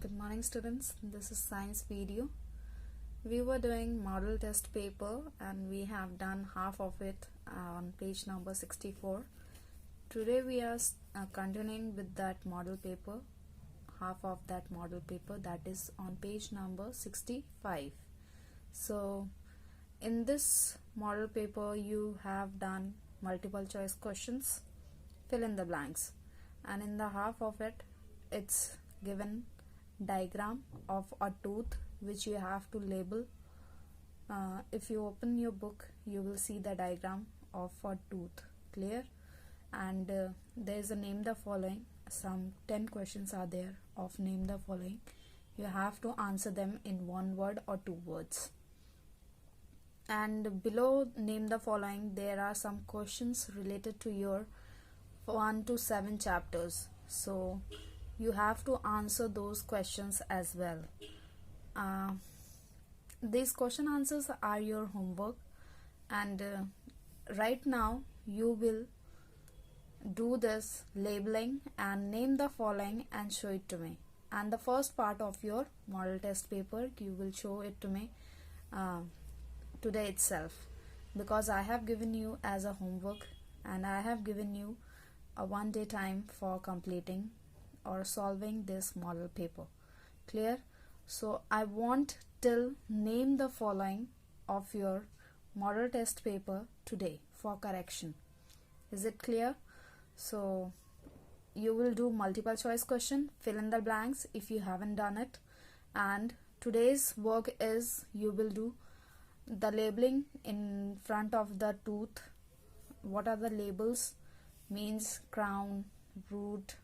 Good morning students, this is science video. We were doing model test paper and we have done half of it on page number 64. Today we are continuing with that model paper, half of that model paper, that is on page number 65. So in this model paper you have done multiple choice questions, fill in the blanks, and in the half of it it's given diagram of a tooth which you have to label. If you open your book you will see the diagram of a tooth, clear? And there is a name the following. Some 10 questions are there of name the following. You have to answer them in one word or two words. And below name the following there are some questions related to your 1 to 7 chapters, so you have to answer those questions as well. These question answers are your homework, and right now you will do this labeling and name the following and show it to me. And the first part of your model test paper you will show it to me today itself, because I have given you as a homework and I have given you a 1 day time for completing or solving this model paper, clear? So I want till name the following of your model test paper today for correction. Is it clear? So you will do multiple choice question, fill in the blanks if you haven't done it, and today's work is you will do the labeling in front of the tooth. What are the labels? Means crown, root.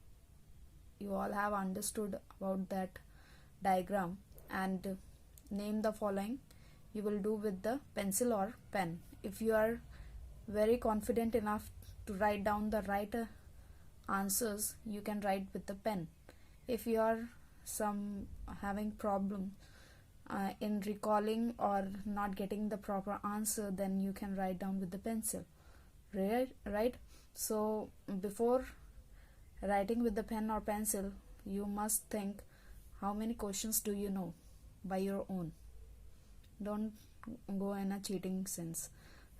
You all have understood about that diagram. And name the following you will do with the pencil or pen. If you are very confident enough to write down the right answers, you can write with the pen. If you are having problem in recalling or not getting the proper answer, then you can write down with the pencil, right? So before writing with the pen or pencil, you must think how many questions do you know by your own. Don't go in a cheating sense.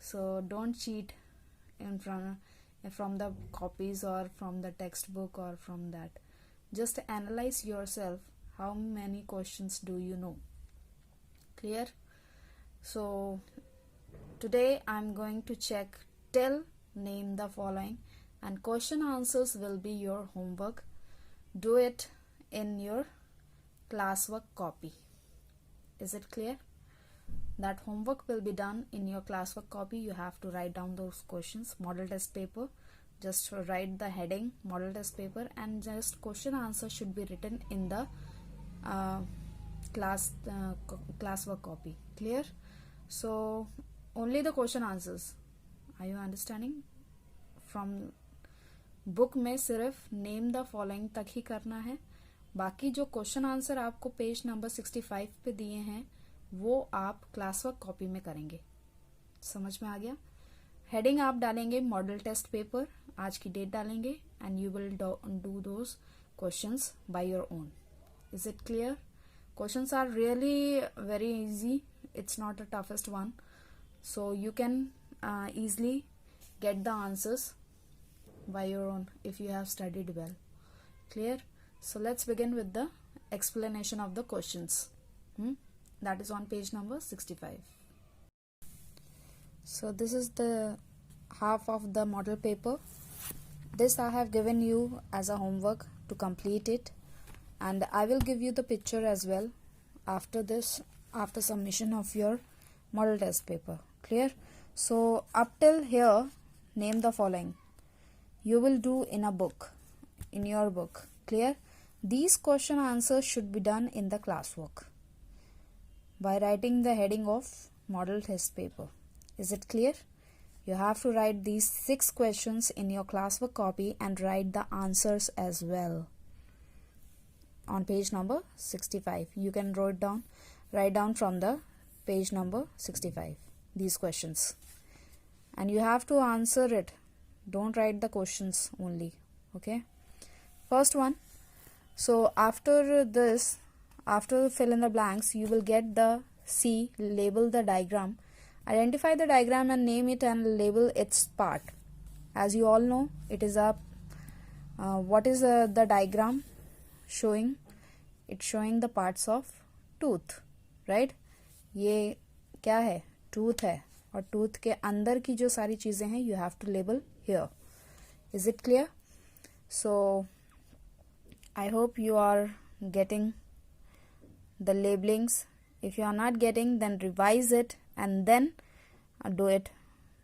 So don't cheat in from the copies or from the textbook or from that. Just analyze yourself, how many questions do you know, clear? So today I'm going to check till name the following, and question answers will be your homework. Do it in your classwork copy. Is it clear? That homework will be done in your classwork copy. You have to write down those questions, model test paper. Just write the heading model test paper, and just question answer should be written in the classwork copy, clear? So only the question answers, are you understanding? From book में सिर्फ name the following तक ही करना है. बाकी जो question answer आपको page number 65 पे दिए हैं वो आप क्लासवर्क कॉपी में करेंगे. समझ में आ गया? हेडिंग आप डालेंगे मॉडल टेस्ट पेपर, आज की डेट डालेंगे, and you will do those questions by your own. Is it clear? Questions are really very easy. It's not a toughest one, so you can easily get the answers by your own if you have studied well, clear? So let's begin with the explanation of the questions. That is on page number 65. So this is the half of the model paper. This I have given you as a homework to complete it, and I will give you the picture as well after this, after submission of your model test paper, clear? So up till here name the following you will do in a book, in your book, clear? These question answers should be done in the classwork by writing the heading of model test paper. Is it clear? You have to write these 6 questions in your classwork copy and write the answers as well on page number 65. You can write down from the page number 65 these questions, and you have to answer it. Don't write the questions only, okay? First one, so after this after fill in the blanks, you will get the C, label the diagram, identify the diagram and name it and label its part. As you all know, it is a what is the diagram showing? It's showing the parts of tooth, right? ये क्या है? Tooth है, और tooth के अंदर की जो सारी चीजें हैं you have to label here. Is it clear? So I hope you are getting the labelings. If you are not getting, then revise it and then do it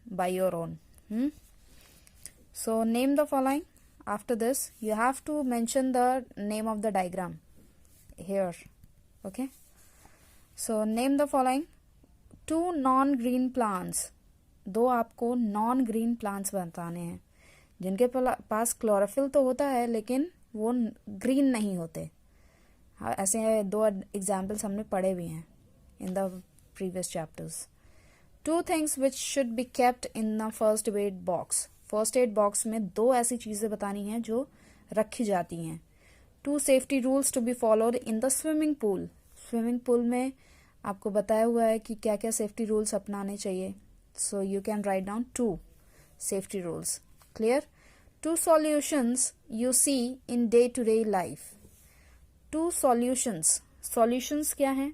by your own. So name the following. After this, you have to mention the name of the diagram here. Okay. So name the following. 2 non-green plants. 2 आपको non-green plants बताने हैं जिनके पास chlorophyll तो होता है लेकिन वो green नहीं होते. ऐसे 2 एग्जाम्पल्स हमने पढ़े भी हैं in the previous chapters. 2 things which should be kept in the first aid box. First aid box में 2 ऐसी चीजें बतानी हैं जो रखी जाती हैं. 2 safety rules to be followed in the swimming pool. Swimming pool में आपको बताया हुआ है कि क्या क्या सेफ्टी रूल्स अपनाने चाहिए. So you can write down 2 safety rules. Clear? 2 solutions you see in day to day life. 2 solutions. Solutions क्या हैं?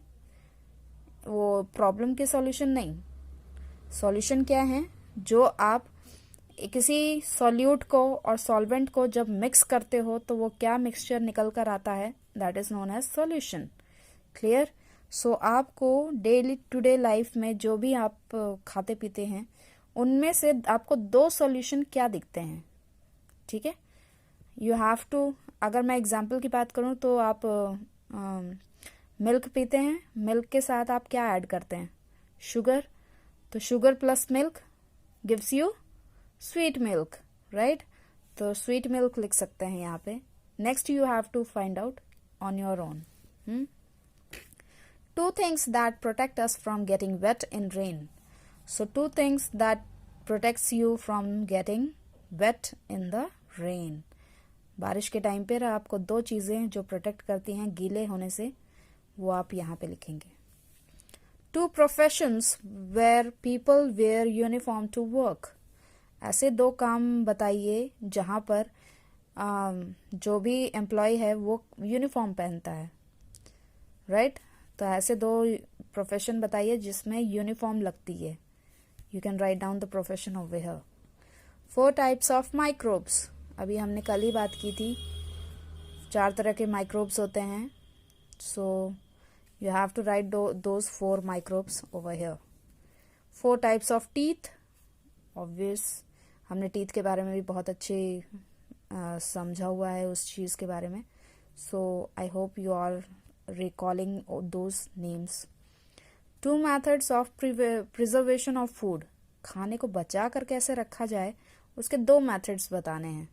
वो प्रॉब्लम के सॉल्यूशन नहीं. सॉल्यूशन क्या है? जो आप किसी सॉल्यूट को और सॉल्वेंट को जब मिक्स करते हो तो वो क्या मिक्सचर निकल कर आता है, that is known as solution. Clear? So आपको डेली टू डे लाइफ में जो भी आप खाते पीते हैं उनमें से आपको 2 सॉल्यूशन क्या दिखते हैं. ठीक है? यू हैव टू, अगर मैं एग्जांपल की बात करूं तो आप मिल्क पीते हैं, मिल्क के साथ आप क्या ऐड करते हैं? शुगर. तो sugar plus milk gives you sweet milk, right? तो स्वीट मिल्क लिख सकते हैं यहाँ पे. Next you have to find out on your own. 2 things that protect us from getting wet in rain. So 2 things that protects you from getting wet in the rain. बारिश के time पे आपको 2 चीजें जो प्रोटेक्ट करती हैं गीले होने से, वो आप यहाँ पे लिखेंगे. 2 professions where people wear uniform to work. ऐसे 2 काम बताइए जहां पर जो भी एम्प्लॉय है वो यूनिफॉर्म पहनता है, राइट? तो ऐसे 2 प्रोफेशन बताइए जिसमें यूनिफॉर्म लगती है. You can write down the profession of here. 4 types of microbes. अभी हमने कल ही बात की थी. 4 तरह के माइक्रोब्स होते हैं. So you have to write those 4 microbes over here. 4 types of teeth. Obvious, हमने टीथ के बारे में भी बहुत अच्छे समझा हुआ है उस चीज के बारे में. So I hope you are recalling those names. 2 methods of preservation of food. खाने को बचा कर कैसे रखा जाए उसके 2 methods बताने हैं.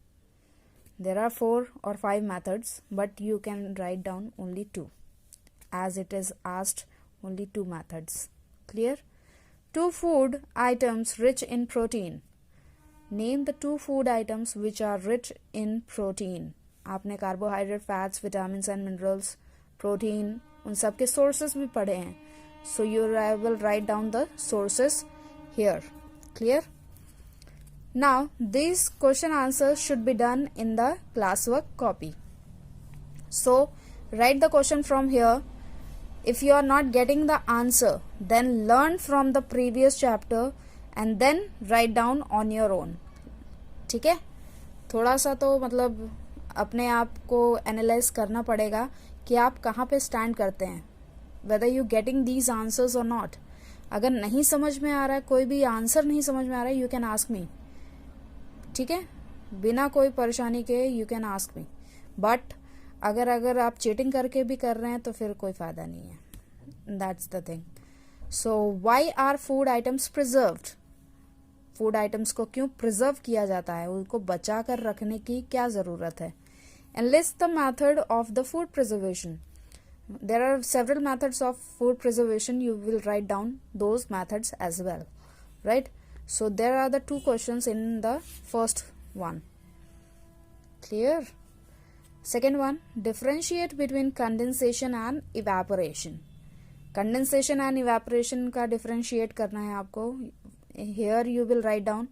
There are 4 or 5 methods, but you can write down only 2. As it is asked, only 2 methods. Clear? 2 food items rich in protein. Name the 2 food items which are rich in protein. आपने carbohydrate, fats, vitamins and minerals, protein, उन सब के sources भी पढ़े हैं. So you will write down the sources here. Clear? Now this question answers should be done in the class work copy. So write the question from here. If you are not getting the answer, then learn from the previous chapter and then write down on your own. ठीक है? थोड़ा सा तो मतलब अपने आप को analyse करना पड़ेगा कि आप कहाँ पे स्टैंड करते हैं, whether you getting these answers और नॉट. अगर नहीं समझ में आ रहा है, कोई भी आंसर नहीं समझ में आ रहा है, यू कैन आस्क मी. ठीक है? बिना कोई परेशानी के you can ask me. But अगर आप चीटिंग करके भी कर रहे हैं तो फिर कोई फायदा नहीं है. That's the thing. So why are food items preserved? Food items को क्यों प्रिजर्व किया जाता है, उनको बचा कर रखने की क्या जरूरत है? And list the method of the food preservation. There are several methods of food preservation. You will write down those methods as well, right? So there are the 2 questions in the first one. Clear? Second one, differentiate between condensation and evaporation. Condensation and evaporation का differentiate करना है आपको. Here you will write down.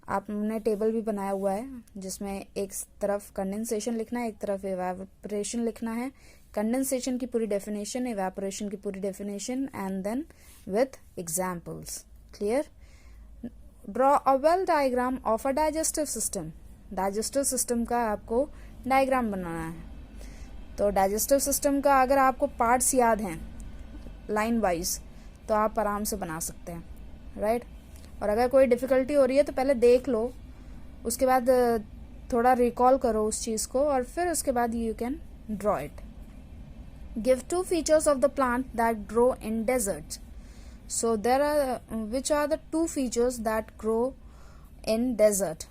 आपने table भी बनाया हुआ है जिसमें एक तरफ कंडेंसेशन लिखना है, एक तरफ इवेपोरेशन लिखना है. कंडेंसेशन की पूरी डेफिनेशन, इवेपोरेशन की पूरी definition, and then with examples. Clear? Draw a well diagram of a digestive system. Digestive system का आपको डायग्राम बनाना है. तो डाइजेस्टिव सिस्टम का अगर आपको पार्ट्स याद हैं लाइन वाइज तो आप आराम से बना सकते हैं, राइट? और अगर कोई डिफ़िकल्टी हो रही है तो पहले देख लो, उसके बाद थोड़ा रिकॉल करो उस चीज़ को, और फिर उसके बाद you can draw it. Give 2 features of the plant that grow in deserts. So there are which are the 2 features that grow in desert?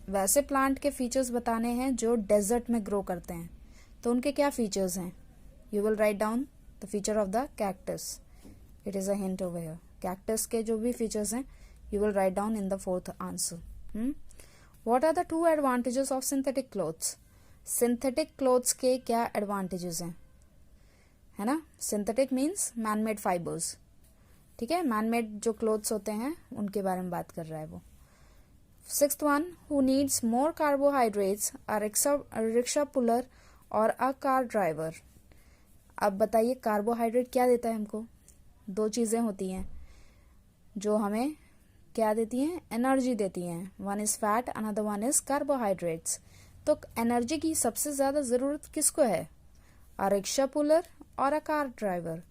वैसे प्लांट के फीचर्स बताने हैं जो डेजर्ट में ग्रो करते हैं. तो उनके क्या फीचर्स हैं? You will write down the feature of the cactus. It is a hint over here. Cactus के जो भी फीचर्स हैं you will write down in the 4th answer. What are the 2 advantages of synthetic clothes? Synthetic clothes के क्या advantages हैं, है ना? Synthetic means man-made fibers. ठीक है, man-made जो clothes होते हैं उनके बारे में बात कर रहा है वो. 6th one, who needs more carbohydrates, a rickshaw puller or a car driver? अब बताइए कार्बोहाइड्रेट क्या देता है हमको? 2 चीज़ें होती हैं जो हमें क्या देती हैं? एनर्जी देती हैं. One is fat, another one is carbohydrates. तो एनर्जी की सबसे ज़्यादा ज़रूरत किसको है? अ रिक्शा पुलर और a car driver.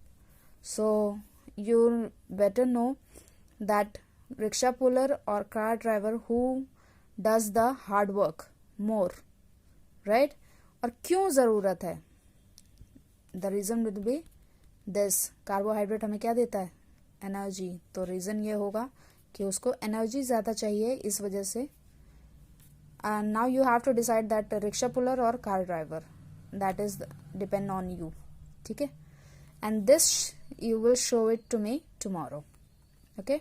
So you better know that rickshaw puller और car driver who does the hard work more, right? और क्यों ज़रूरत है? The reason will be this. Carbohydrate हमें क्या देता है? एनर्जी. तो रीज़न ये होगा कि उसको एनर्जी ज़्यादा चाहिए, इस वजह से. Now you have to decide that rickshaw puller और car driver, that is depend on you. ठीक है? And this you will show it to me tomorrow. Okay?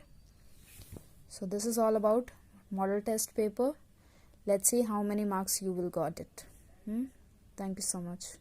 So this is all about model test paper. Let's see how many marks you will got it. Thank you so much.